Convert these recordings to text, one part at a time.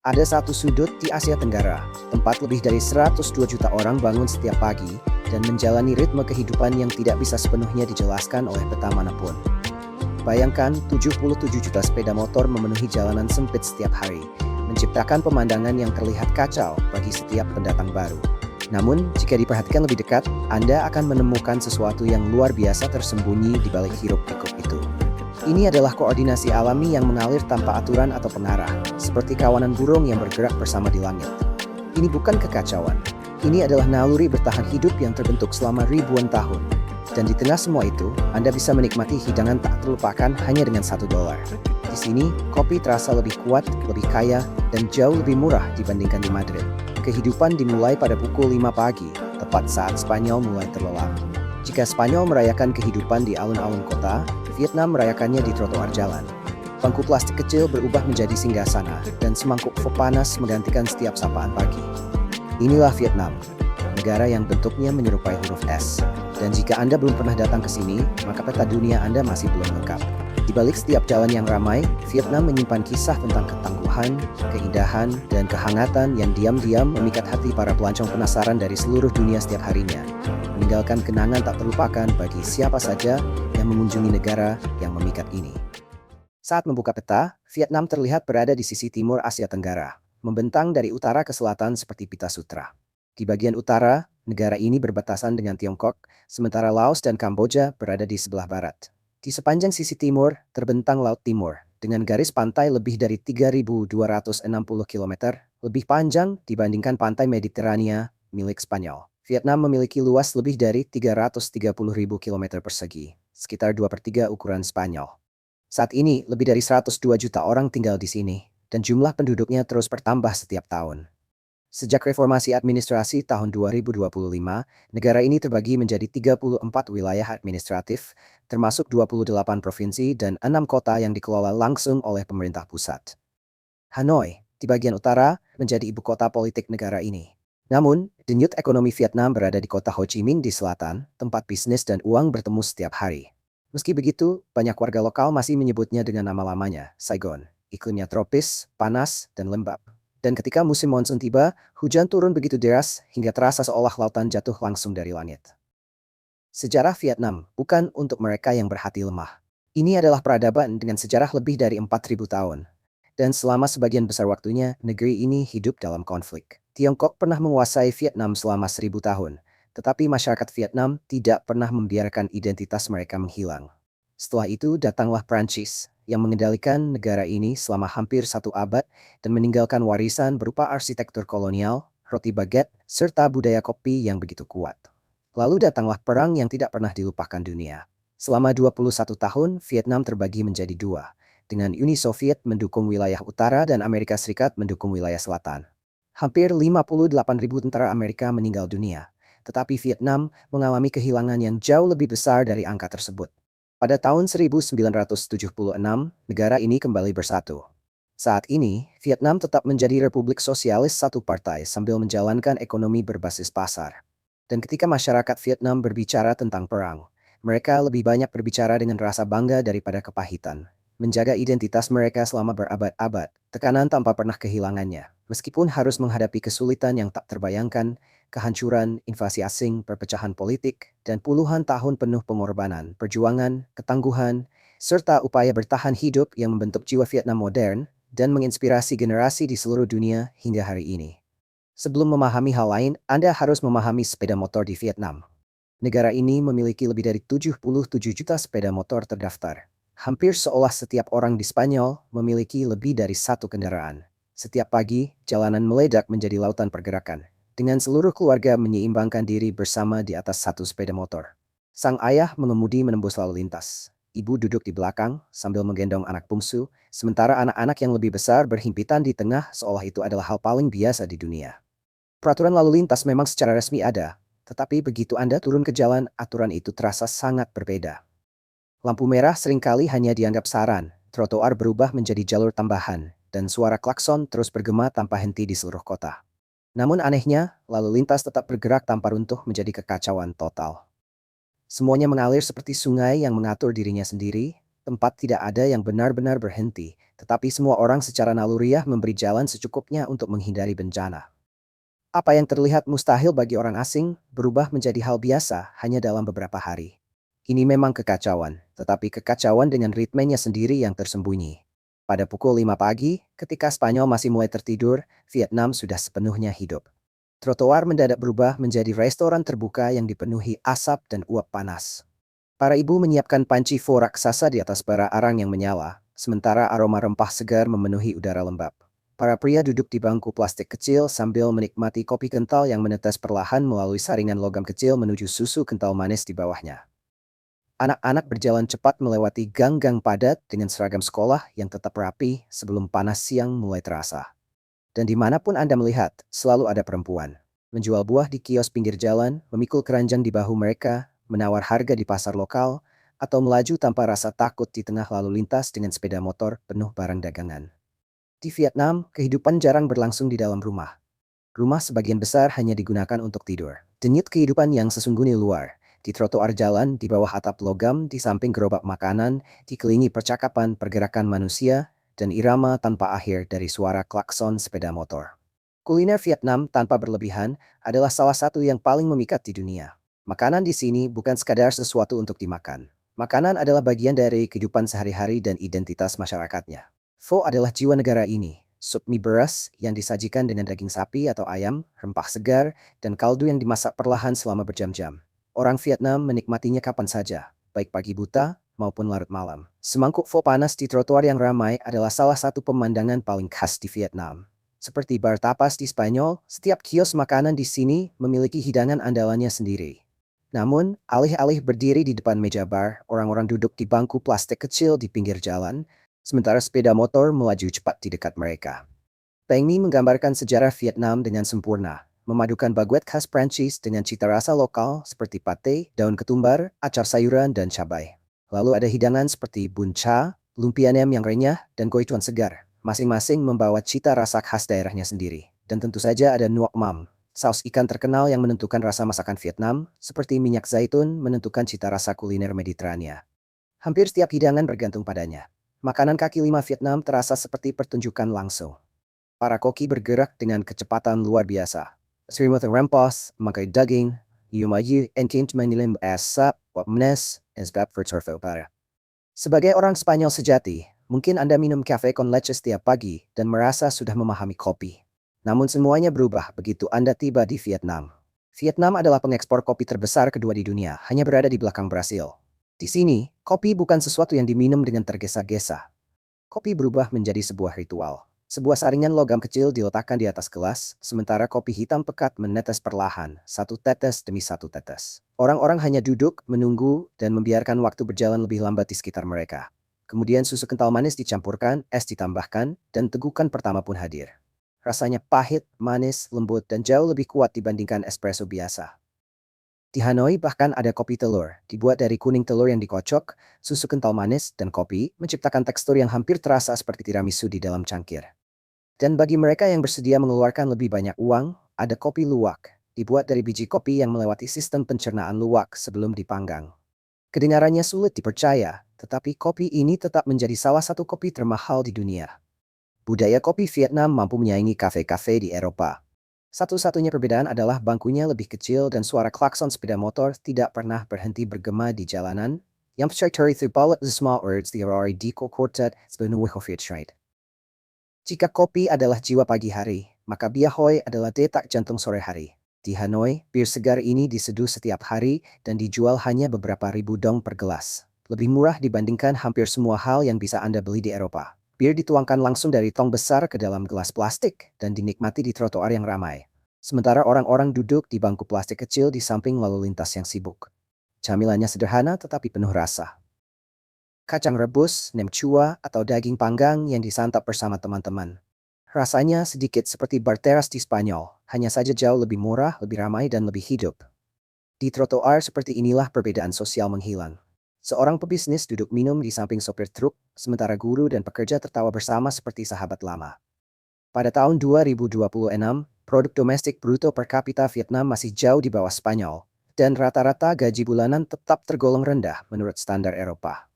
Ada satu sudut di Asia Tenggara, tempat lebih dari 102 juta orang bangun setiap pagi dan menjalani ritme kehidupan yang tidak bisa sepenuhnya dijelaskan oleh peta manapun. Bayangkan 77 juta sepeda motor memenuhi jalanan sempit setiap hari, menciptakan pemandangan yang terlihat kacau bagi setiap pendatang baru. Namun, jika diperhatikan lebih dekat, Anda akan menemukan sesuatu yang luar biasa tersembunyi di balik hiruk-pikuk itu. Ini adalah koordinasi alami yang mengalir tanpa aturan atau pengarah, seperti kawanan burung yang bergerak bersama di langit. Ini bukan kekacauan. Ini adalah naluri bertahan hidup yang terbentuk selama ribuan tahun. Dan di tengah semua itu, Anda bisa menikmati hidangan tak terlupakan hanya dengan $1. Di sini, kopi terasa lebih kuat, lebih kaya, dan jauh lebih murah dibandingkan di Madrid. Kehidupan dimulai pada pukul 5 pagi, tepat saat Spanyol mulai terlelap. Jika Spanyol merayakan kehidupan di alun-alun kota, Vietnam merayakannya di trotoar jalan. Bangku plastik kecil berubah menjadi singgasana, dan semangkuk pho panas menggantikan setiap sapaan pagi. Inilah Vietnam, negara yang bentuknya menyerupai huruf S. Dan jika Anda belum pernah datang ke sini, maka peta dunia Anda masih belum lengkap. Di balik setiap jalan yang ramai, Vietnam menyimpan kisah tentang ketangguhan, keindahan, dan kehangatan yang diam-diam memikat hati para pelancong penasaran dari seluruh dunia setiap harinya, meninggalkan kenangan tak terlupakan bagi siapa saja yang mengunjungi negara yang memikat ini. Saat membuka peta, Vietnam terlihat berada di sisi timur Asia Tenggara, membentang dari utara ke selatan seperti pita sutra. Di bagian utara, negara ini berbatasan dengan Tiongkok, sementara Laos dan Kamboja berada di sebelah barat. Di sepanjang sisi timur, terbentang Laut Timur, dengan garis pantai lebih dari 3.260 km, lebih panjang dibandingkan pantai Mediterania milik Spanyol. Vietnam memiliki luas lebih dari 330.000 km persegi, sekitar 2/3 ukuran Spanyol. Saat ini, lebih dari 102 juta orang tinggal di sini, dan jumlah penduduknya terus bertambah setiap tahun. Sejak reformasi administrasi tahun 2025, negara ini terbagi menjadi 34 wilayah administratif, termasuk 28 provinsi dan 6 kota yang dikelola langsung oleh pemerintah pusat. Hanoi, di bagian utara, menjadi ibu kota politik negara ini. Namun, denyut ekonomi Vietnam berada di kota Ho Chi Minh di selatan, tempat bisnis dan uang bertemu setiap hari. Meski begitu, banyak warga lokal masih menyebutnya dengan nama lamanya, Saigon. Iklimnya tropis, panas, dan lembab. Dan ketika musim monsun tiba, hujan turun begitu deras hingga terasa seolah lautan jatuh langsung dari langit. Sejarah Vietnam bukan untuk mereka yang berhati lemah. Ini adalah peradaban dengan sejarah lebih dari 4.000 tahun. Dan selama sebagian besar waktunya, negeri ini hidup dalam konflik. Tiongkok pernah menguasai Vietnam selama 1.000 tahun, tetapi masyarakat Vietnam tidak pernah membiarkan identitas mereka menghilang. Setelah itu datanglah Prancis, yang mengendalikan negara ini selama hampir 1 abad dan meninggalkan warisan berupa arsitektur kolonial, roti baguette, serta budaya kopi yang begitu kuat. Lalu datanglah perang yang tidak pernah dilupakan dunia. Selama 21 tahun, Vietnam terbagi menjadi dua, dengan Uni Soviet mendukung wilayah utara dan Amerika Serikat mendukung wilayah selatan. Hampir 58.000 tentara Amerika meninggal dunia, tetapi Vietnam mengalami kehilangan yang jauh lebih besar dari angka tersebut. Pada tahun 1976, negara ini kembali bersatu. Saat ini, Vietnam tetap menjadi republik sosialis satu partai sambil menjalankan ekonomi berbasis pasar. Dan ketika masyarakat Vietnam berbicara tentang perang, mereka lebih banyak berbicara dengan rasa bangga daripada kepahitan. Menjaga identitas mereka selama berabad-abad, tekanan tanpa pernah kehilangannya. Meskipun harus menghadapi kesulitan yang tak terbayangkan, kehancuran, invasi asing, perpecahan politik, dan puluhan tahun penuh pengorbanan, perjuangan, ketangguhan, serta upaya bertahan hidup yang membentuk jiwa Vietnam modern dan menginspirasi generasi di seluruh dunia hingga hari ini. Sebelum memahami hal lain, Anda harus memahami sepeda motor di Vietnam. Negara ini memiliki lebih dari 77 juta sepeda motor terdaftar. Hampir seolah setiap orang di Spanyol memiliki lebih dari satu kendaraan. Setiap pagi, jalanan meledak menjadi lautan pergerakan, dengan seluruh keluarga menyeimbangkan diri bersama di atas satu sepeda motor. Sang ayah mengemudi menembus lalu lintas. Ibu duduk di belakang sambil menggendong anak bungsu, sementara anak-anak yang lebih besar berhimpitan di tengah seolah itu adalah hal paling biasa di dunia. Peraturan lalu lintas memang secara resmi ada, tetapi begitu Anda turun ke jalan, aturan itu terasa sangat berbeda. Lampu merah seringkali hanya dianggap saran, trotoar berubah menjadi jalur tambahan, dan suara klakson terus bergema tanpa henti di seluruh kota. Namun anehnya, lalu lintas tetap bergerak tanpa runtuh menjadi kekacauan total. Semuanya mengalir seperti sungai yang mengatur dirinya sendiri, Tempat tidak ada yang benar-benar berhenti, tetapi semua orang secara naluriah memberi jalan secukupnya untuk menghindari bencana. Apa yang terlihat mustahil bagi orang asing berubah menjadi hal biasa hanya dalam beberapa hari. Ini memang kekacauan, tetapi kekacauan dengan ritmenya sendiri yang tersembunyi. Pada pukul 5 pagi, ketika Spanyol masih mulai tertidur, Vietnam sudah sepenuhnya hidup. Trotoar mendadak berubah menjadi restoran terbuka yang dipenuhi asap dan uap panas. Para ibu menyiapkan panci pho raksasa di atas bara arang yang menyala, sementara aroma rempah segar memenuhi udara lembab. Para pria duduk di bangku plastik kecil sambil menikmati kopi kental yang menetes perlahan melalui saringan logam kecil menuju susu kental manis di bawahnya. Anak-anak berjalan cepat melewati gang-gang padat dengan seragam sekolah yang tetap rapi sebelum panas siang mulai terasa. Dan dimanapun Anda melihat, selalu ada perempuan. Menjual buah di kios pinggir jalan, memikul keranjang di bahu mereka, menawar harga di pasar lokal, atau melaju tanpa rasa takut di tengah lalu lintas dengan sepeda motor penuh barang dagangan. Di Vietnam, kehidupan jarang berlangsung di dalam rumah. Rumah sebagian besar hanya digunakan untuk tidur. Denyut kehidupan yang sesungguhnya luar. Di trotoar jalan, di bawah atap logam, di samping gerobak makanan, dikelilingi percakapan pergerakan manusia, dan irama tanpa akhir dari suara klakson sepeda motor. Kuliner Vietnam tanpa berlebihan adalah salah satu yang paling memikat di dunia. Makanan di sini bukan sekadar sesuatu untuk dimakan. Makanan adalah bagian dari kehidupan sehari-hari dan identitas masyarakatnya. Pho adalah jiwa negara ini. Sup mie beras yang disajikan dengan daging sapi atau ayam, rempah segar, dan kaldu yang dimasak perlahan selama berjam-jam. Orang Vietnam menikmatinya kapan saja, baik pagi buta maupun larut malam. Semangkuk pho panas di trotoar yang ramai adalah salah satu pemandangan paling khas di Vietnam. Seperti bar tapas di Spanyol, setiap kios makanan di sini memiliki hidangan andalannya sendiri. Namun, alih-alih berdiri di depan meja bar, orang-orang duduk di bangku plastik kecil di pinggir jalan, sementara sepeda motor melaju cepat di dekat mereka. Banh Mi menggambarkan sejarah Vietnam dengan sempurna, memadukan baguette khas Prancis dengan cita rasa lokal seperti pate, daun ketumbar, acar sayuran, dan cabai. Lalu ada hidangan seperti bun cha, lumpia nem yang renyah, dan goichuan segar. Masing-masing membawa cita rasa khas daerahnya sendiri. Dan tentu saja ada nuoc mam, saus ikan terkenal yang menentukan rasa masakan Vietnam, seperti minyak zaitun menentukan cita rasa kuliner Mediterania. Hampir setiap hidangan bergantung padanya. Makanan kaki lima Vietnam terasa seperti pertunjukan langsung. Para koki bergerak dengan kecepatan luar biasa. Serimut rempos, memakai daging, yumayu, enkim menilim asap, wapnes, esbab verturfo para. Sebagai orang Spanyol sejati, mungkin Anda minum cafe con leche setiap pagi dan merasa sudah memahami kopi. Namun semuanya berubah begitu Anda tiba di Vietnam. Vietnam adalah pengekspor kopi terbesar kedua di dunia, hanya berada di belakang Brasil. Di sini, kopi bukan sesuatu yang diminum dengan tergesa-gesa. Kopi berubah menjadi sebuah ritual. Sebuah saringan logam kecil diletakkan di atas gelas, sementara kopi hitam pekat menetes perlahan, satu tetes demi satu tetes. Orang-orang hanya duduk, menunggu, dan membiarkan waktu berjalan lebih lambat di sekitar mereka. Kemudian susu kental manis dicampurkan, es ditambahkan, dan tegukan pertama pun hadir. Rasanya pahit, manis, lembut, dan jauh lebih kuat dibandingkan espresso biasa. Di Hanoi bahkan ada kopi telur, dibuat dari kuning telur yang dikocok, susu kental manis, dan kopi, menciptakan tekstur yang hampir terasa seperti tiramisu di dalam cangkir. Dan bagi mereka yang bersedia mengeluarkan lebih banyak uang, ada kopi luwak, dibuat dari biji kopi yang melewati sistem pencernaan luwak sebelum dipanggang. Kedengarannya sulit dipercaya, tetapi kopi ini tetap menjadi salah satu kopi termahal di dunia. Budaya kopi Vietnam mampu menyaingi kafe-kafe di Eropa. Satu-satunya perbedaan adalah bangkunya lebih kecil dan suara klakson sepeda motor tidak pernah berhenti bergema di jalanan, yang tercari terbalut the small words the Aurora di Quartet sepenuh Trade. Jika kopi adalah jiwa pagi hari, maka Bia Hoi adalah detak jantung sore hari. Di Hanoi, bir segar ini diseduh setiap hari dan dijual hanya beberapa ribu dong per gelas. Lebih murah dibandingkan hampir semua hal yang bisa Anda beli di Eropa. Bir dituangkan langsung dari tong besar ke dalam gelas plastik dan dinikmati di trotoar yang ramai. Sementara orang-orang duduk di bangku plastik kecil di samping lalu lintas yang sibuk. Camilannya sederhana tetapi penuh rasa. Kacang rebus, nem chua, atau daging panggang yang disantap bersama teman-teman. Rasanya sedikit seperti bar teras di Spanyol, hanya saja jauh lebih murah, lebih ramai, dan lebih hidup. Di trotoar seperti inilah perbedaan sosial menghilang. Seorang pebisnis duduk minum di samping sopir truk, sementara guru dan pekerja tertawa bersama seperti sahabat lama. Pada tahun 2026, produk domestik bruto per kapita Vietnam masih jauh di bawah Spanyol, dan rata-rata gaji bulanan tetap tergolong rendah menurut standar Eropa.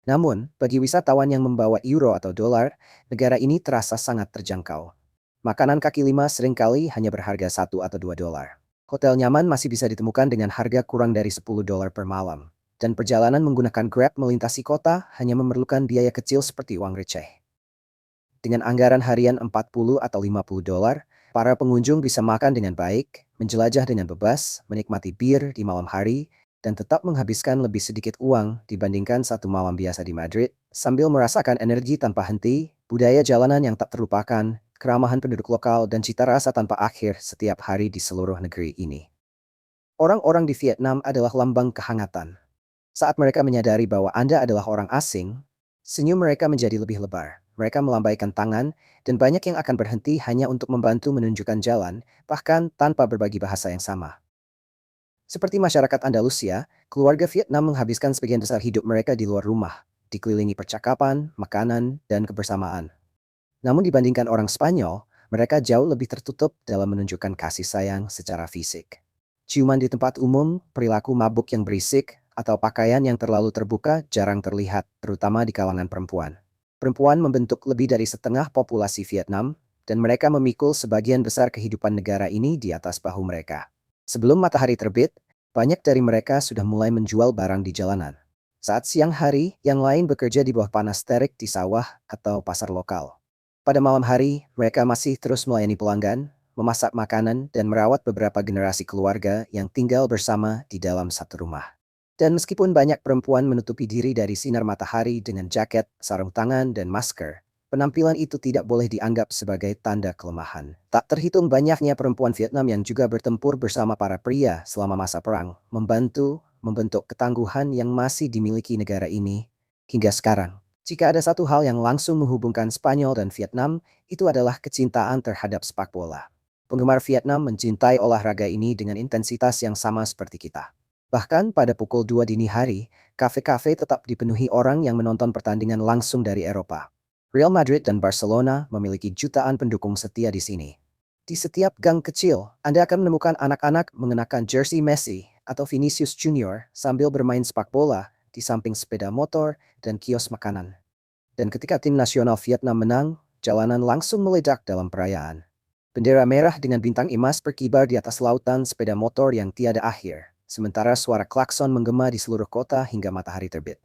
Namun, bagi wisatawan yang membawa euro atau dolar, negara ini terasa sangat terjangkau. Makanan kaki lima seringkali hanya berharga $1 atau $2. Hotel nyaman masih bisa ditemukan dengan harga kurang dari $10 per malam. Dan perjalanan menggunakan Grab melintasi kota hanya memerlukan biaya kecil seperti uang receh. Dengan anggaran harian $40 atau $50, para pengunjung bisa makan dengan baik, menjelajah dengan bebas, menikmati bir di malam hari, dan tetap menghabiskan lebih sedikit uang dibandingkan satu malam biasa di Madrid, sambil merasakan energi tanpa henti, budaya jalanan yang tak terlupakan, keramahan penduduk lokal, dan cita rasa tanpa akhir setiap hari di seluruh negeri ini. Orang-orang di Vietnam adalah lambang kehangatan. Saat mereka menyadari bahwa Anda adalah orang asing, senyum mereka menjadi lebih lebar. Mereka melambaikan tangan, dan banyak yang akan berhenti hanya untuk membantu menunjukkan jalan, bahkan tanpa berbagi bahasa yang sama. Seperti masyarakat Andalusia, keluarga Vietnam menghabiskan sebagian besar hidup mereka di luar rumah, dikelilingi percakapan, makanan, dan kebersamaan. Namun dibandingkan orang Spanyol, mereka jauh lebih tertutup dalam menunjukkan kasih sayang secara fisik. Ciuman di tempat umum, perilaku mabuk yang berisik, atau pakaian yang terlalu terbuka jarang terlihat, terutama di kalangan perempuan. Perempuan membentuk lebih dari setengah populasi Vietnam, dan mereka memikul sebagian besar kehidupan negara ini di atas bahu mereka. Sebelum matahari terbit, banyak dari mereka sudah mulai menjual barang di jalanan. Saat siang hari, yang lain bekerja di bawah panas terik di sawah atau pasar lokal. Pada malam hari, mereka masih terus melayani pelanggan, memasak makanan, dan merawat beberapa generasi keluarga yang tinggal bersama di dalam satu rumah. Dan meskipun banyak perempuan menutupi diri dari sinar matahari dengan jaket, sarung tangan, dan masker, penampilan itu tidak boleh dianggap sebagai tanda kelemahan. Tak terhitung banyaknya perempuan Vietnam yang juga bertempur bersama para pria selama masa perang, membantu membentuk ketangguhan yang masih dimiliki negara ini hingga sekarang. Jika ada satu hal yang langsung menghubungkan Spanyol dan Vietnam, itu adalah kecintaan terhadap sepak bola. Penggemar Vietnam mencintai olahraga ini dengan intensitas yang sama seperti kita. Bahkan pada pukul 2 dini hari, kafe-kafe tetap dipenuhi orang yang menonton pertandingan langsung dari Eropa. Real Madrid dan Barcelona memiliki jutaan pendukung setia di sini. Di setiap gang kecil, Anda akan menemukan anak-anak mengenakan jersey Messi atau Vinicius Junior sambil bermain sepak bola di samping sepeda motor dan kios makanan. Dan ketika tim nasional Vietnam menang, jalanan langsung meledak dalam perayaan. Bendera merah dengan bintang emas berkibar di atas lautan sepeda motor yang tiada akhir, sementara suara klakson menggema di seluruh kota hingga matahari terbit.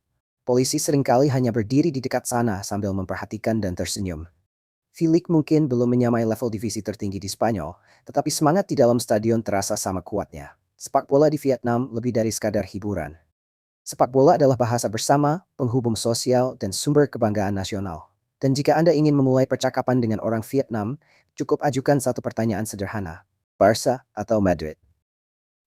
Polisi seringkali hanya berdiri di dekat sana sambil memperhatikan dan tersenyum. Filik mungkin belum menyamai level divisi tertinggi di Spanyol, tetapi semangat di dalam stadion terasa sama kuatnya. Sepak bola di Vietnam lebih dari sekadar hiburan. Sepak bola adalah bahasa bersama, penghubung sosial, dan sumber kebanggaan nasional. Dan jika Anda ingin memulai percakapan dengan orang Vietnam, cukup ajukan satu pertanyaan sederhana. Barca atau Madrid?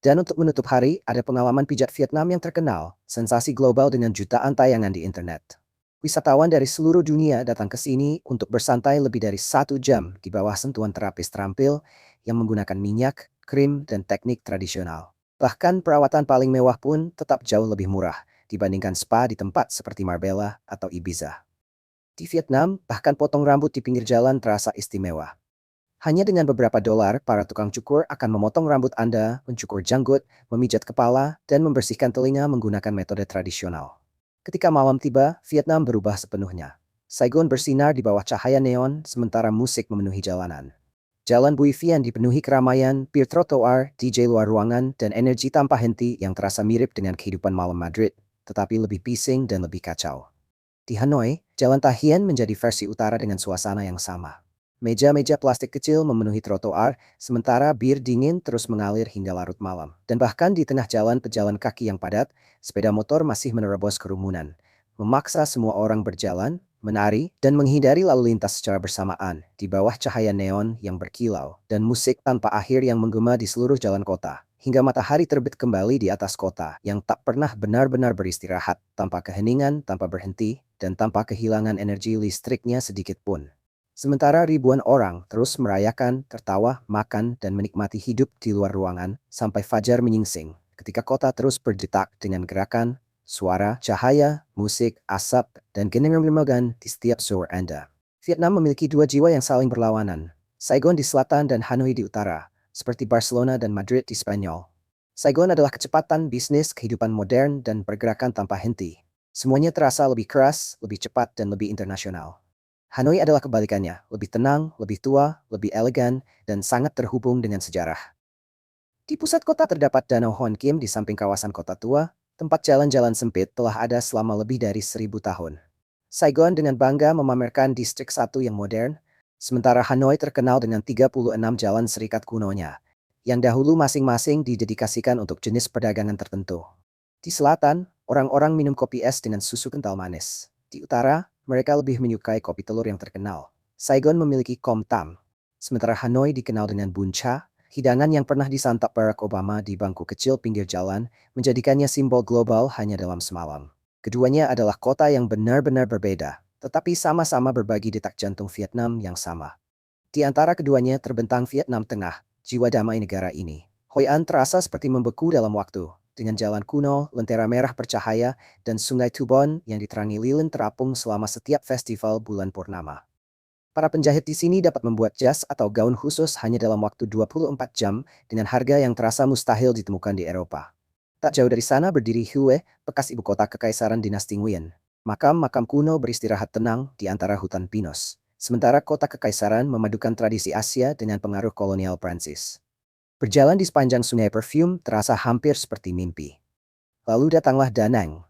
Dan untuk menutup hari, ada pengalaman pijat Vietnam yang terkenal, sensasi global dengan jutaan tayangan di internet. Wisatawan dari seluruh dunia datang ke sini untuk bersantai lebih dari 1 jam di bawah sentuhan terapis terampil yang menggunakan minyak, krim, dan teknik tradisional. Bahkan perawatan paling mewah pun tetap jauh lebih murah dibandingkan spa di tempat seperti Marbella atau Ibiza. Di Vietnam, bahkan potong rambut di pinggir jalan terasa istimewa. Hanya dengan beberapa dolar, para tukang cukur akan memotong rambut Anda, mencukur janggut, memijat kepala, dan membersihkan telinga menggunakan metode tradisional. Ketika malam tiba, Vietnam berubah sepenuhnya. Saigon bersinar di bawah cahaya neon, sementara musik memenuhi jalanan. Jalan Bui Vien dipenuhi keramaian, bir trotoar, DJ luar ruangan, dan energi tanpa henti yang terasa mirip dengan kehidupan malam Madrid, tetapi lebih bising dan lebih kacau. Di Hanoi, Jalan Tahien menjadi versi utara dengan suasana yang sama. Meja-meja plastik kecil memenuhi trotoar, sementara bir dingin terus mengalir hingga larut malam. Dan bahkan di tengah jalan pejalan kaki yang padat, sepeda motor masih menerobos kerumunan, memaksa semua orang berjalan, menari, dan menghindari lalu lintas secara bersamaan di bawah cahaya neon yang berkilau dan musik tanpa akhir yang menggema di seluruh jalan kota. Hingga matahari terbit kembali di atas kota yang tak pernah benar-benar beristirahat, tanpa keheningan, tanpa berhenti, dan tanpa kehilangan energi listriknya sedikit pun. Sementara ribuan orang terus merayakan, tertawa, makan, dan menikmati hidup di luar ruangan sampai fajar menyingsing, ketika kota terus berdetak dengan gerakan, suara, cahaya, musik, asap, dan genengan di setiap sudut Anda. Vietnam memiliki dua jiwa yang saling berlawanan, Saigon di selatan dan Hanoi di utara, seperti Barcelona dan Madrid di Spanyol. Saigon adalah kecepatan, bisnis, kehidupan modern, dan pergerakan tanpa henti. Semuanya terasa lebih keras, lebih cepat, dan lebih internasional. Hanoi adalah kebalikannya, lebih tenang, lebih tua, lebih elegan, dan sangat terhubung dengan sejarah. Di pusat kota terdapat Danau Hon Kim di samping kawasan kota tua, tempat jalan-jalan sempit telah ada selama lebih dari 1.000 tahun. Saigon dengan bangga memamerkan distrik satu yang modern, sementara Hanoi terkenal dengan 36 jalan serikat kunonya, yang dahulu masing-masing didedikasikan untuk jenis perdagangan tertentu. Di selatan, orang-orang minum kopi es dengan susu kental manis. Di utara, mereka lebih menyukai kopi telur yang terkenal. Saigon memiliki Kom Tam, sementara Hanoi dikenal dengan Bun Cha, hidangan yang pernah disantap Barack Obama di bangku kecil pinggir jalan, menjadikannya simbol global hanya dalam semalam. Keduanya adalah kota yang benar-benar berbeda, tetapi sama-sama berbagi detak jantung Vietnam yang sama. Di antara keduanya terbentang Vietnam Tengah, jiwa damai negara ini. Hoi An terasa seperti membeku dalam waktu, dengan jalan kuno, lentera merah bercahaya, dan sungai Tubon yang diterangi lilin terapung selama setiap festival bulan purnama. Para penjahit di sini dapat membuat jas atau gaun khusus hanya dalam waktu 24 jam dengan harga yang terasa mustahil ditemukan di Eropa. Tak jauh dari sana berdiri Hue, bekas ibu kota kekaisaran dinasti Nguyen. Makam-makam kuno beristirahat tenang di antara hutan pinus. Sementara kota kekaisaran memadukan tradisi Asia dengan pengaruh kolonial Prancis. Berjalan di sepanjang sungai Perfume terasa hampir seperti mimpi. Lalu datanglah Da Nang,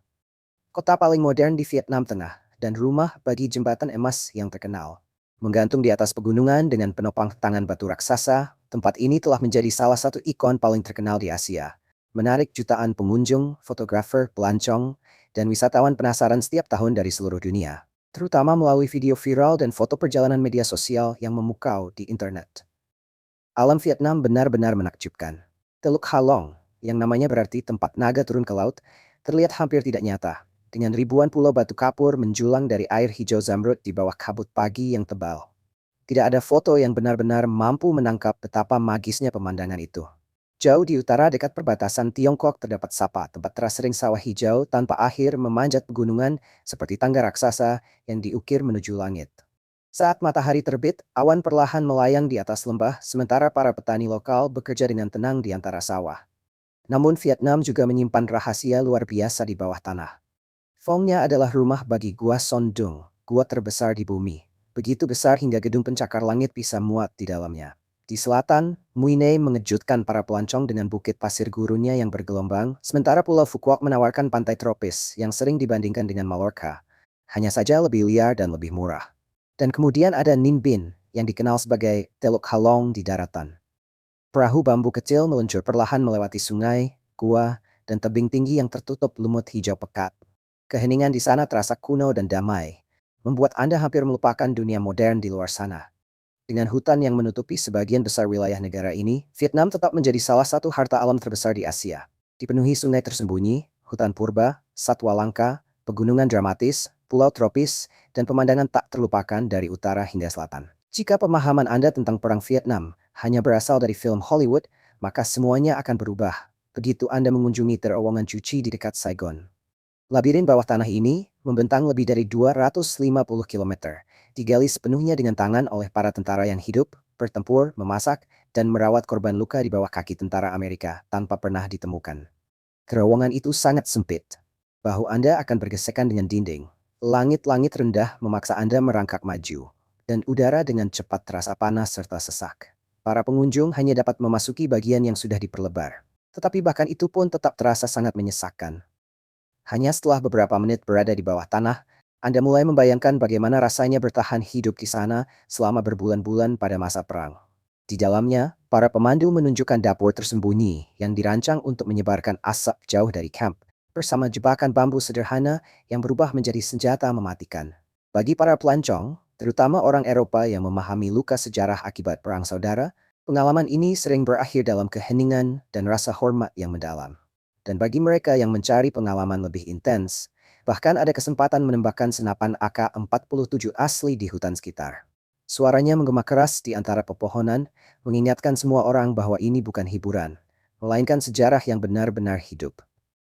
kota paling modern di Vietnam Tengah, dan rumah bagi jembatan emas yang terkenal. Menggantung di atas pegunungan dengan penopang tangan batu raksasa, tempat ini telah menjadi salah satu ikon paling terkenal di Asia. Menarik jutaan pengunjung, fotografer, pelancong, dan wisatawan penasaran setiap tahun dari seluruh dunia. Terutama melalui video viral dan foto perjalanan media sosial yang memukau di internet. Alam Vietnam benar-benar menakjubkan. Teluk Halong, yang namanya berarti tempat naga turun ke laut, terlihat hampir tidak nyata, dengan ribuan pulau batu kapur menjulang dari air hijau zamrud di bawah kabut pagi yang tebal. Tidak ada foto yang benar-benar mampu menangkap betapa magisnya pemandangan itu. Jauh di utara dekat perbatasan Tiongkok terdapat Sapa, tempat terasering sawah hijau tanpa akhir memanjat pegunungan seperti tangga raksasa yang diukir menuju langit. Saat matahari terbit, awan perlahan melayang di atas lembah, sementara para petani lokal bekerja dengan tenang di antara sawah. Namun Vietnam juga menyimpan rahasia luar biasa di bawah tanah. Fongnya adalah rumah bagi Gua Son Dung, gua terbesar di bumi. Begitu besar hingga gedung pencakar langit bisa muat di dalamnya. Di selatan, Mui Ne mengejutkan para pelancong dengan bukit pasir gurunnya yang bergelombang, sementara Pulau Phu Quoc menawarkan pantai tropis yang sering dibandingkan dengan Mallorca. Hanya saja lebih liar dan lebih murah. Dan kemudian ada Ninh Binh, yang dikenal sebagai Teluk Halong di daratan. Perahu bambu kecil meluncur perlahan melewati sungai, gua, dan tebing tinggi yang tertutup lumut hijau pekat. Keheningan di sana terasa kuno dan damai, membuat Anda hampir melupakan dunia modern di luar sana. Dengan hutan yang menutupi sebagian besar wilayah negara ini, Vietnam tetap menjadi salah satu harta alam terbesar di Asia. Dipenuhi sungai tersembunyi, hutan purba, satwa langka, pegunungan dramatis, pulau tropis, dan pemandangan tak terlupakan dari utara hingga selatan. Jika pemahaman Anda tentang Perang Vietnam hanya berasal dari film Hollywood, maka semuanya akan berubah begitu Anda mengunjungi terowongan cuci di dekat Saigon. Labirin bawah tanah ini membentang lebih dari 250 km, digali sepenuhnya dengan tangan oleh para tentara yang hidup, bertempur, memasak, dan merawat korban luka di bawah kaki tentara Amerika tanpa pernah ditemukan. Terowongan itu sangat sempit. Bahu Anda akan bergesekan dengan dinding. Langit-langit rendah memaksa Anda merangkak maju, dan udara dengan cepat terasa panas serta sesak. Para pengunjung hanya dapat memasuki bagian yang sudah diperlebar. Tetapi bahkan itu pun tetap terasa sangat menyesakkan. Hanya setelah beberapa menit berada di bawah tanah, Anda mulai membayangkan bagaimana rasanya bertahan hidup di sana selama berbulan-bulan pada masa perang. Di dalamnya, para pemandu menunjukkan dapur tersembunyi yang dirancang untuk menyebarkan asap jauh dari kamp, bersama jebakan bambu sederhana yang berubah menjadi senjata mematikan. Bagi para pelancong, terutama orang Eropa yang memahami luka sejarah akibat perang saudara, pengalaman ini sering berakhir dalam keheningan dan rasa hormat yang mendalam. Dan bagi mereka yang mencari pengalaman lebih intens, bahkan ada kesempatan menembakkan senapan AK-47 asli di hutan sekitar. Suaranya menggema keras di antara pepohonan, mengingatkan semua orang bahwa ini bukan hiburan, melainkan sejarah yang benar-benar hidup.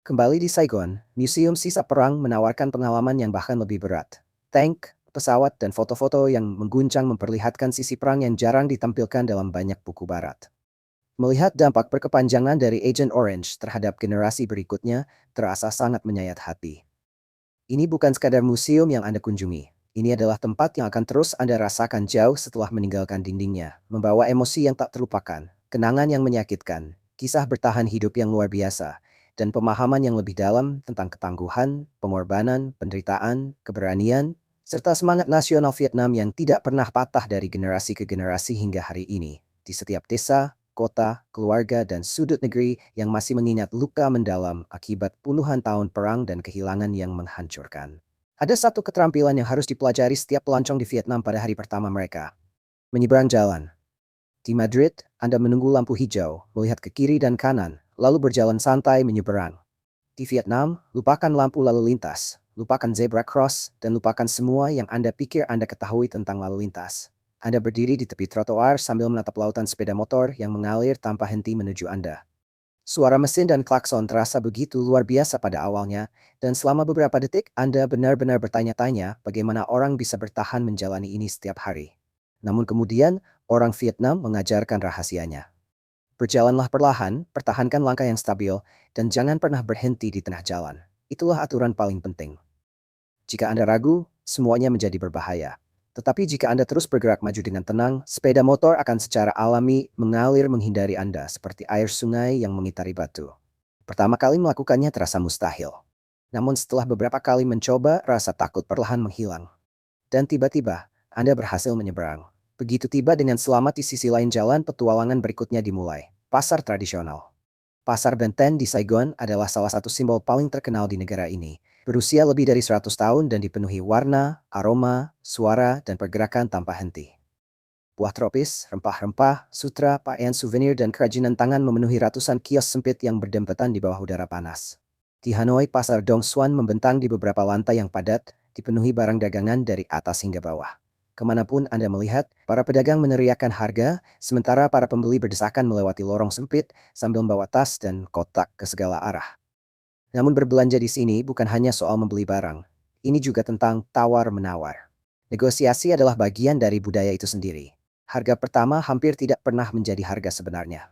Kembali di Saigon, Museum Sisa Perang menawarkan pengalaman yang bahkan lebih berat. Tank, pesawat, dan foto-foto yang mengguncang memperlihatkan sisi perang yang jarang ditampilkan dalam banyak buku barat. Melihat dampak berkepanjangan dari Agent Orange terhadap generasi berikutnya, terasa sangat menyayat hati. Ini bukan sekadar museum yang Anda kunjungi. Ini adalah tempat yang akan terus Anda rasakan jauh setelah meninggalkan dindingnya, membawa emosi yang tak terlupakan, kenangan yang menyakitkan, kisah bertahan hidup yang luar biasa, dan pemahaman yang lebih dalam tentang ketangguhan, pengorbanan, penderitaan, keberanian, serta semangat nasional Vietnam yang tidak pernah patah dari generasi ke generasi hingga hari ini. Di setiap desa, kota, keluarga, dan sudut negeri yang masih mengingat luka mendalam akibat puluhan tahun perang dan kehilangan yang menghancurkan. Ada satu keterampilan yang harus dipelajari setiap pelancong di Vietnam pada hari pertama mereka. Menyeberang jalan. Di Madrid, Anda menunggu lampu hijau, melihat ke kiri dan kanan, lalu berjalan santai menyeberang. Di Vietnam, lupakan lampu lalu lintas, lupakan zebra cross, dan lupakan semua yang Anda pikir Anda ketahui tentang lalu lintas. Anda berdiri di tepi trotoar sambil menatap lautan sepeda motor yang mengalir tanpa henti menuju Anda. Suara mesin dan klakson terasa begitu luar biasa pada awalnya, dan selama beberapa detik Anda benar-benar bertanya-tanya bagaimana orang bisa bertahan menjalani ini setiap hari. Namun kemudian, orang Vietnam mengajarkan rahasianya. Berjalanlah perlahan, pertahankan langkah yang stabil, dan jangan pernah berhenti di tengah jalan. Itulah aturan paling penting. Jika Anda ragu, semuanya menjadi berbahaya. Tetapi jika Anda terus bergerak maju dengan tenang, sepeda motor akan secara alami mengalir menghindari Anda seperti air sungai yang mengitari batu. Pertama kali melakukannya terasa mustahil. Namun setelah beberapa kali mencoba, rasa takut perlahan menghilang. Dan tiba-tiba, Anda berhasil menyeberang. Begitu tiba dengan selamat di sisi lain jalan, petualangan berikutnya dimulai. Pasar tradisional. Pasar Benten di Saigon adalah salah satu simbol paling terkenal di negara ini. Berusia lebih dari 100 tahun dan dipenuhi warna, aroma, suara, dan pergerakan tanpa henti. Buah tropis, rempah-rempah, sutra, pakaian souvenir, dan kerajinan tangan memenuhi ratusan kios sempit yang berdempetan di bawah udara panas. Di Hanoi, pasar Dong Xuan membentang di beberapa lantai yang padat, dipenuhi barang dagangan dari atas hingga bawah. Kemanapun Anda melihat, para pedagang meneriakkan harga, sementara para pembeli berdesakan melewati lorong sempit sambil membawa tas dan kotak ke segala arah. Namun berbelanja di sini bukan hanya soal membeli barang. Ini juga tentang tawar-menawar. Negosiasi adalah bagian dari budaya itu sendiri. Harga pertama hampir tidak pernah menjadi harga sebenarnya.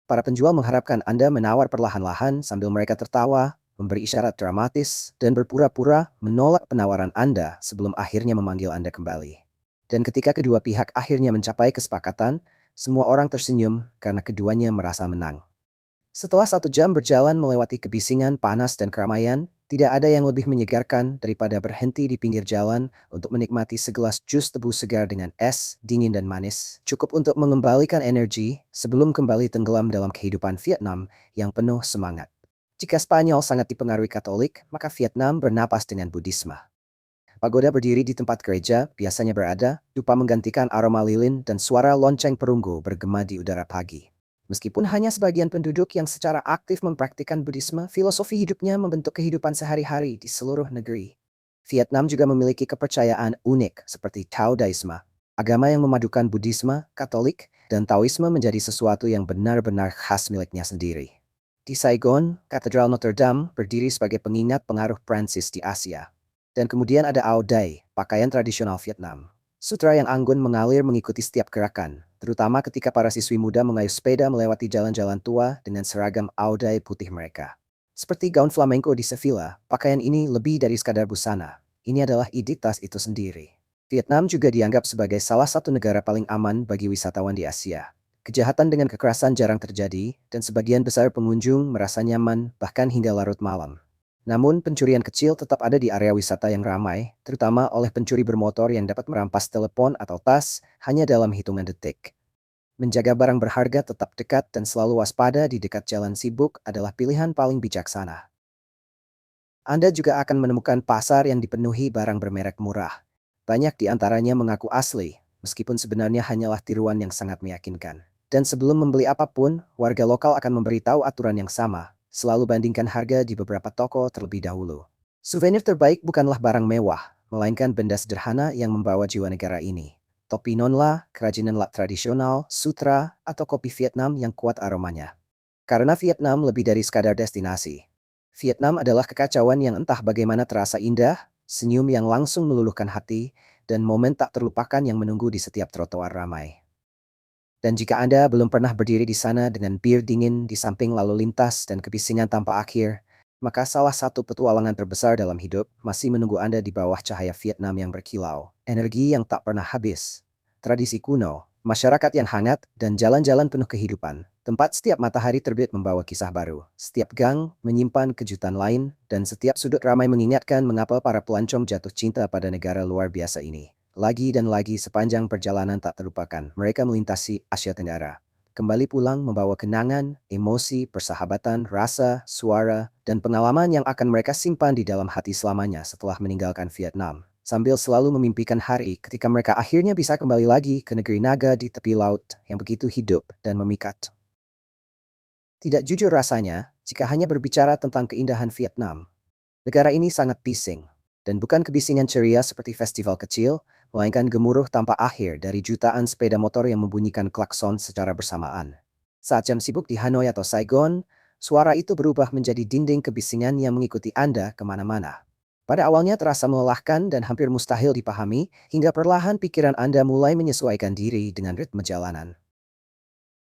Para penjual mengharapkan Anda menawar perlahan-lahan sambil mereka tertawa, memberi isyarat dramatis, dan berpura-pura menolak penawaran Anda sebelum akhirnya memanggil Anda kembali. Dan ketika kedua pihak akhirnya mencapai kesepakatan, semua orang tersenyum karena keduanya merasa menang. Setelah 1 jam berjalan melewati kebisingan, panas, dan keramaian, tidak ada yang lebih menyegarkan daripada berhenti di pinggir jalan untuk menikmati segelas jus tebu segar dengan es, dingin dan manis, cukup untuk mengembalikan energi sebelum kembali tenggelam dalam kehidupan Vietnam yang penuh semangat. Jika Spanyol sangat dipengaruhi Katolik, maka Vietnam bernapas dengan Buddhisme. Pagoda berdiri di tempat gereja, biasanya berada, dupa menggantikan aroma lilin dan suara lonceng perunggu bergema di udara pagi. Meskipun hanya sebagian penduduk yang secara aktif mempraktikkan Buddhisme, filosofi hidupnya membentuk kehidupan sehari-hari di seluruh negeri. Vietnam juga memiliki kepercayaan unik seperti Taoisme, agama yang memadukan Buddhisme, Katolik, dan Taoisme menjadi sesuatu yang benar-benar khas miliknya sendiri. Di Saigon, Katedral Notre Dame berdiri sebagai pengingat pengaruh Prancis di Asia. Dan kemudian ada Áo Dai, pakaian tradisional Vietnam. Sutra yang anggun mengalir mengikuti setiap gerakan, terutama ketika para siswi muda mengayuh sepeda melewati jalan-jalan tua dengan seragam Áo Dai putih mereka. Seperti gaun flamenco di Sevilla, pakaian ini lebih dari sekadar busana. Ini adalah identitas itu sendiri. Vietnam juga dianggap sebagai salah satu negara paling aman bagi wisatawan di Asia. Kejahatan dengan kekerasan jarang terjadi, dan sebagian besar pengunjung merasa nyaman bahkan hingga larut malam. Namun pencurian kecil tetap ada di area wisata yang ramai, terutama oleh pencuri bermotor yang dapat merampas telepon atau tas hanya dalam hitungan detik. Menjaga barang berharga tetap dekat dan selalu waspada di dekat jalan sibuk adalah pilihan paling bijaksana. Anda juga akan menemukan pasar yang dipenuhi barang bermerek murah. Banyak di antaranya mengaku asli, meskipun sebenarnya hanyalah tiruan yang sangat meyakinkan. Dan sebelum membeli apapun, warga lokal akan memberitahu aturan yang sama. Selalu bandingkan harga di beberapa toko terlebih dahulu. Souvenir terbaik bukanlah barang mewah, melainkan benda sederhana yang membawa jiwa negara ini. Topi nonla, kerajinan lap tradisional, sutra, atau kopi Vietnam yang kuat aromanya. Karena Vietnam lebih dari sekadar destinasi. Vietnam adalah kekacauan yang entah bagaimana terasa indah, senyum yang langsung meluluhkan hati, dan momen tak terlupakan yang menunggu di setiap trotoar ramai. Dan jika Anda belum pernah berdiri di sana dengan bir dingin di samping lalu lintas dan kebisingan tanpa akhir, maka salah satu petualangan terbesar dalam hidup masih menunggu Anda di bawah cahaya Vietnam yang berkilau, energi yang tak pernah habis, tradisi kuno, masyarakat yang hangat, dan jalan-jalan penuh kehidupan. Tempat setiap matahari terbit membawa kisah baru, setiap gang menyimpan kejutan lain, dan setiap sudut ramai mengingatkan mengapa para pelancong jatuh cinta pada negara luar biasa ini. Lagi dan lagi sepanjang perjalanan tak terlupakan, mereka melintasi Asia Tenggara. Kembali pulang membawa kenangan, emosi, persahabatan, rasa, suara, dan pengalaman yang akan mereka simpan di dalam hati selamanya setelah meninggalkan Vietnam. Sambil selalu memimpikan hari ketika mereka akhirnya bisa kembali lagi ke negeri naga di tepi laut yang begitu hidup dan memikat. Tidak jujur rasanya, jika hanya berbicara tentang keindahan Vietnam. Negara ini sangat bising, dan bukan kebisingan ceria seperti festival kecil, melainkan gemuruh tanpa akhir dari jutaan sepeda motor yang membunyikan klakson secara bersamaan. Saat jam sibuk di Hanoi atau Saigon, suara itu berubah menjadi dinding kebisingan yang mengikuti Anda kemana-mana. Pada awalnya terasa melelahkan dan hampir mustahil dipahami, hingga perlahan pikiran Anda mulai menyesuaikan diri dengan ritme jalanan.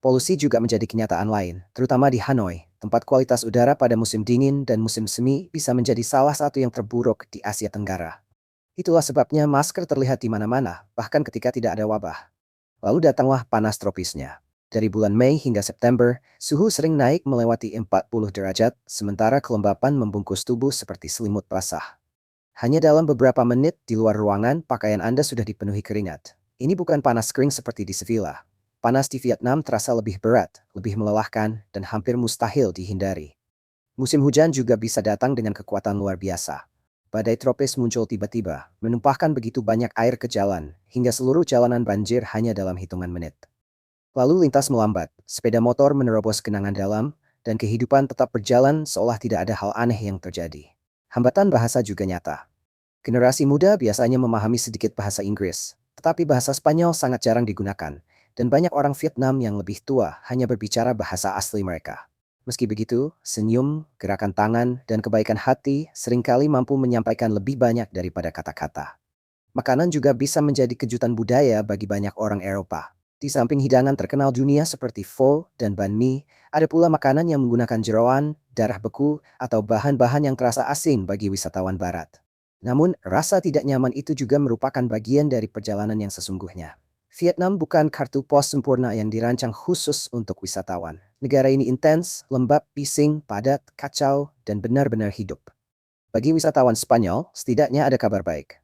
Polusi juga menjadi kenyataan lain, terutama di Hanoi, tempat kualitas udara pada musim dingin dan musim semi bisa menjadi salah satu yang terburuk di Asia Tenggara. Itulah sebabnya masker terlihat di mana-mana, bahkan ketika tidak ada wabah. Lalu datanglah panas tropisnya. Dari bulan Mei hingga September, suhu sering naik melewati 40 derajat, sementara kelembapan membungkus tubuh seperti selimut basah. Hanya dalam beberapa menit di luar ruangan, pakaian Anda sudah dipenuhi keringat. Ini bukan panas kering seperti di Sevilla. Panas di Vietnam terasa lebih berat, lebih melelahkan, dan hampir mustahil dihindari. Musim hujan juga bisa datang dengan kekuatan luar biasa. Badai tropis muncul tiba-tiba, menumpahkan begitu banyak air ke jalan, hingga seluruh jalanan banjir hanya dalam hitungan menit. Lalu lintas melambat, sepeda motor menerobos genangan dalam, dan kehidupan tetap berjalan seolah tidak ada hal aneh yang terjadi. Hambatan bahasa juga nyata. Generasi muda biasanya memahami sedikit bahasa Inggris, tetapi bahasa Spanyol sangat jarang digunakan, dan banyak orang Vietnam yang lebih tua hanya berbicara bahasa asli mereka. Meski begitu, senyum, gerakan tangan, dan kebaikan hati seringkali mampu menyampaikan lebih banyak daripada kata-kata. Makanan juga bisa menjadi kejutan budaya bagi banyak orang Eropa. Di samping hidangan terkenal dunia seperti pho dan banh mi, ada pula makanan yang menggunakan jeroan, darah beku, atau bahan-bahan yang terasa asing bagi wisatawan barat. Namun, rasa tidak nyaman itu juga merupakan bagian dari perjalanan yang sesungguhnya. Vietnam bukan kartu pos sempurna yang dirancang khusus untuk wisatawan. Negara ini intens, lembab, bising, padat, kacau, dan benar-benar hidup. Bagi wisatawan Spanyol, setidaknya ada kabar baik.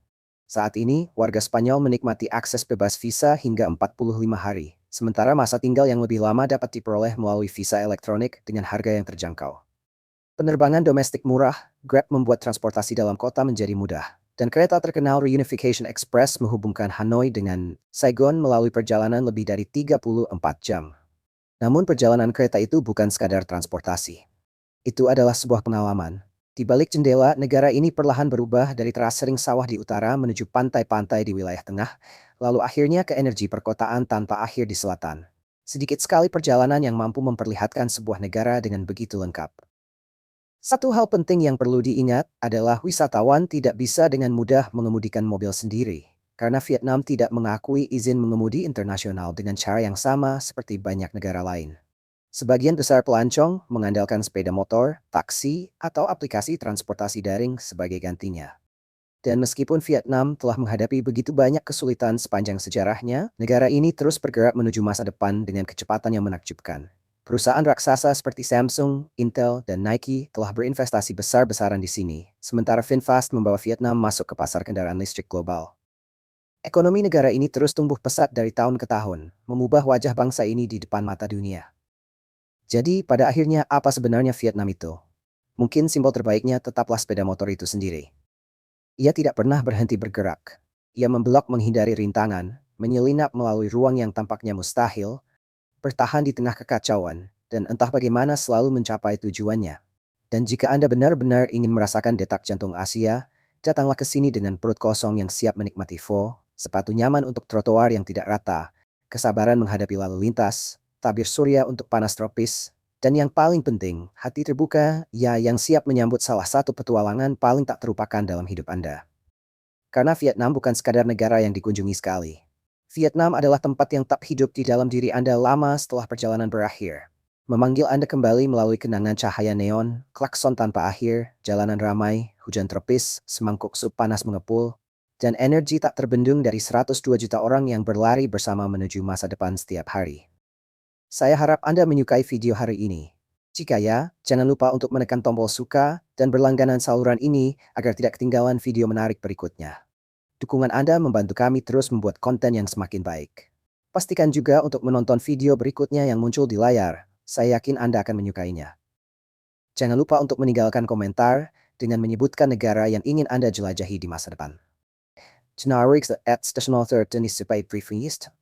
Saat ini, warga Spanyol menikmati akses bebas visa hingga 45 hari, sementara masa tinggal yang lebih lama dapat diperoleh melalui visa elektronik dengan harga yang terjangkau. Penerbangan domestik murah, Grab membuat transportasi dalam kota menjadi mudah, dan kereta terkenal Reunification Express menghubungkan Hanoi dengan Saigon melalui perjalanan lebih dari 34 jam. Namun perjalanan kereta itu bukan sekadar transportasi. Itu adalah sebuah pengalaman. Di balik jendela, negara ini perlahan berubah dari terasering sawah di utara menuju pantai-pantai di wilayah tengah, lalu akhirnya ke energi perkotaan tanpa akhir di selatan. Sedikit sekali perjalanan yang mampu memperlihatkan sebuah negara dengan begitu lengkap. Satu hal penting yang perlu diingat adalah wisatawan tidak bisa dengan mudah mengemudikan mobil sendiri, karena Vietnam tidak mengakui izin mengemudi internasional dengan cara yang sama seperti banyak negara lain. Sebagian besar pelancong mengandalkan sepeda motor, taksi, atau aplikasi transportasi daring sebagai gantinya. Dan meskipun Vietnam telah menghadapi begitu banyak kesulitan sepanjang sejarahnya, negara ini terus bergerak menuju masa depan dengan kecepatan yang menakjubkan. Perusahaan raksasa seperti Samsung, Intel, dan Nike telah berinvestasi besar-besaran di sini, sementara VinFast membawa Vietnam masuk ke pasar kendaraan listrik global. Ekonomi negara ini terus tumbuh pesat dari tahun ke tahun, mengubah wajah bangsa ini di depan mata dunia. Jadi, pada akhirnya apa sebenarnya Vietnam itu? Mungkin simbol terbaiknya tetaplah sepeda motor itu sendiri. Ia tidak pernah berhenti bergerak. Ia membelok menghindari rintangan, menyelinap melalui ruang yang tampaknya mustahil, bertahan di tengah kekacauan, dan entah bagaimana selalu mencapai tujuannya. Dan jika Anda benar-benar ingin merasakan detak jantung Asia, datanglah ke sini dengan perut kosong yang siap menikmati pho, sepatu nyaman untuk trotoar yang tidak rata, kesabaran menghadapi lalu lintas, tabir surya untuk panas tropis, dan yang paling penting, hati terbuka, ya yang siap menyambut salah satu petualangan paling tak terlupakan dalam hidup Anda. Karena Vietnam bukan sekadar negara yang dikunjungi sekali. Vietnam adalah tempat yang tak hidup di dalam diri Anda lama setelah perjalanan berakhir. Memanggil Anda kembali melalui kenangan cahaya neon, klakson tanpa akhir, jalanan ramai, hujan tropis, semangkuk sup panas mengepul, dan energi tak terbendung dari 102 juta orang yang berlari bersama menuju masa depan setiap hari. Saya harap Anda menyukai video hari ini. Jika ya, jangan lupa untuk menekan tombol suka dan berlangganan saluran ini agar tidak ketinggalan video menarik berikutnya. Dukungan Anda membantu kami terus membuat konten yang semakin baik. Pastikan juga untuk menonton video berikutnya yang muncul di layar. Saya yakin Anda akan menyukainya. Jangan lupa untuk meninggalkan komentar dengan menyebutkan negara yang ingin Anda jelajahi di masa depan. Generics at Station Author Denis Supay Briefingist